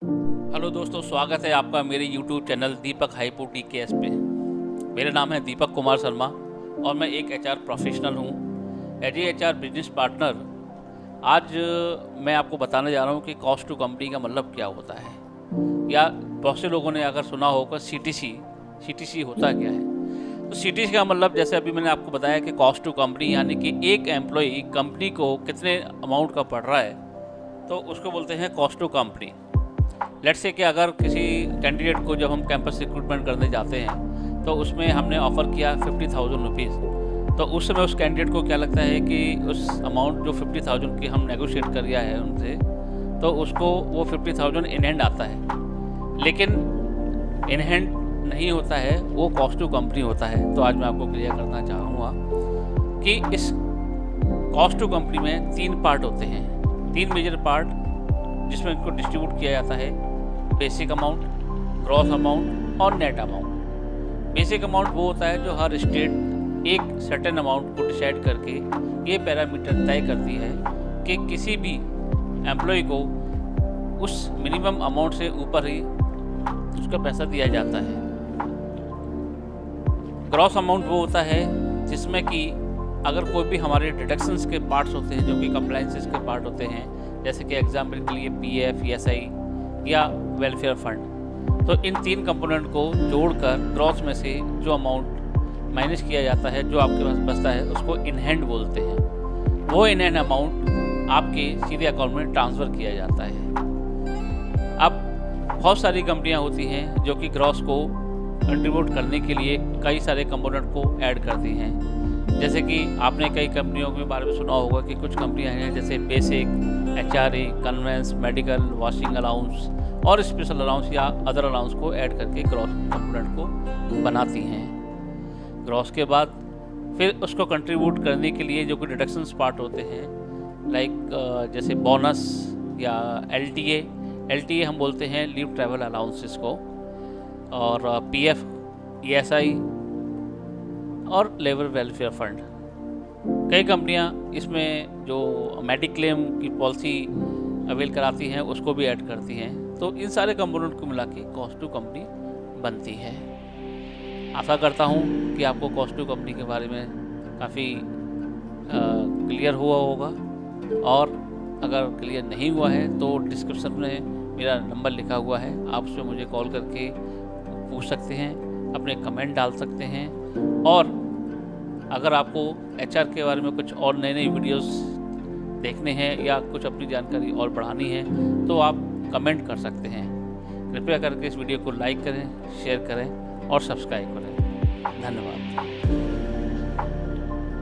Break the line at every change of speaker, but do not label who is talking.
Hello दोस्तों, स्वागत है आपका मेरे YouTube चैनल दीपक हाइपो TKS पे। मेरा नाम है दीपक कुमार शर्मा और मैं एक HR प्रोफेशनल हूँ। As a HR business partner आज मैं आपको बताने जा रहा हूँ कि कॉस्ट टू कंपनी का मतलब क्या होता है, या बहुत से लोगों ने अगर सुना होगा CTC होता क्या है। तो CTC का मतलब, जैसे अभी मैंने आपको बताया कि कॉस्ट टू कंपनी यानी कि एक एम्प्लॉई कंपनी को कितने अमाउंट का पड़ रहा है, तो उसको बोलते हैं cost to company. Let's say कि अगर किसी कैंडिडेट को जब हम कैंपस रिक्रूटमेंट करने जाते हैं तो उसमें हमने ऑफ़र किया 50,000 रुपीज़, तो उस समय उस कैंडिडेट को क्या लगता है कि उस अमाउंट जो 50,000 की हम नेगोशिएट कर दिया है उनसे, तो उसको वो 50,000 इन हैंड आता है। लेकिन इन हैंड नहीं होता है, वो कॉस्ट टू कंपनी होता है। तो आज मैं आपको क्लियर करना चाहूँगा कि इस कॉस्ट टू कंपनी में 3 पार्ट होते हैं, 3 मेजर पार्ट, जिसमें इनको डिस्ट्रीब्यूट किया जाता है: बेसिक अमाउंट, ग्रॉस अमाउंट और नेट अमाउंट। बेसिक अमाउंट वो होता है जो हर स्टेट एक सर्टेन अमाउंट को डिसाइड करके ये पैरामीटर तय करती है कि किसी भी एम्प्लॉय को उस मिनिमम अमाउंट से ऊपर ही उसका पैसा दिया जाता है। ग्रॉस अमाउंट वो होता है जिसमें कि अगर कोई भी हमारे डिडक्शंस के पार्ट्स होते हैं जो कि कंप्लाइंसेस के पार्ट होते हैं, जैसे कि एग्जाम्पल के लिए PF, ESI या वेलफेयर फंड, तो इन 3 कंपोनेंट को जोड़कर ग्रॉस में से जो अमाउंट माइनस किया जाता है, जो आपके पास बचता है, उसको इन हैंड बोलते हैं। वो इन हैंड अमाउंट आपके सीधे अकाउंट में ट्रांसफ़र किया जाता है। अब बहुत सारी कंपनियां होती हैं जो कि ग्रॉस को कंट्रीब्यूट करने के लिए कई सारे कंपोनेंट को ऐड करती हैं। जैसे कि आपने कई कंपनियों के बारे में सुना होगा कि कुछ कंपनियां हैं जैसे basic, HRA, conveyance, medical, washing allowance और स्पेशल अलाउंस या अदर अलाउंस को ऐड करके ग्रॉस कंपोनेंट को बनाती हैं। ग्रॉस के बाद फिर उसको कंट्रीब्यूट करने के लिए जो कि डिडक्शंस पार्ट होते हैं, लाइक जैसे बोनस या LTA हम बोलते हैं लीव ट्रैवल अलाउंसेस को, और PF, ESI और लेबर वेलफेयर फंड। कई कंपनियां इसमें जो मेडिक्लेम की पॉलिसी अवेल कराती हैं उसको भी ऐड करती हैं। तो इन सारे कंपोनेंट को मिला के कॉस्ट टू कंपनी बनती है। आशा करता हूं कि आपको कॉस्ट टू कंपनी के बारे में काफ़ी क्लियर हुआ होगा, और अगर क्लियर नहीं हुआ है तो डिस्क्रिप्शन में मेरा नंबर लिखा हुआ है, आप उसमें मुझे कॉल करके पूछ सकते हैं, अपने कमेंट डाल सकते हैं। और अगर आपको HR के बारे में कुछ और नई वीडियोस देखने हैं या कुछ अपनी जानकारी और बढ़ानी है तो आप कमेंट कर सकते हैं। कृपया करके इस वीडियो को लाइक करें, शेयर करें और सब्सक्राइब करें। धन्यवाद।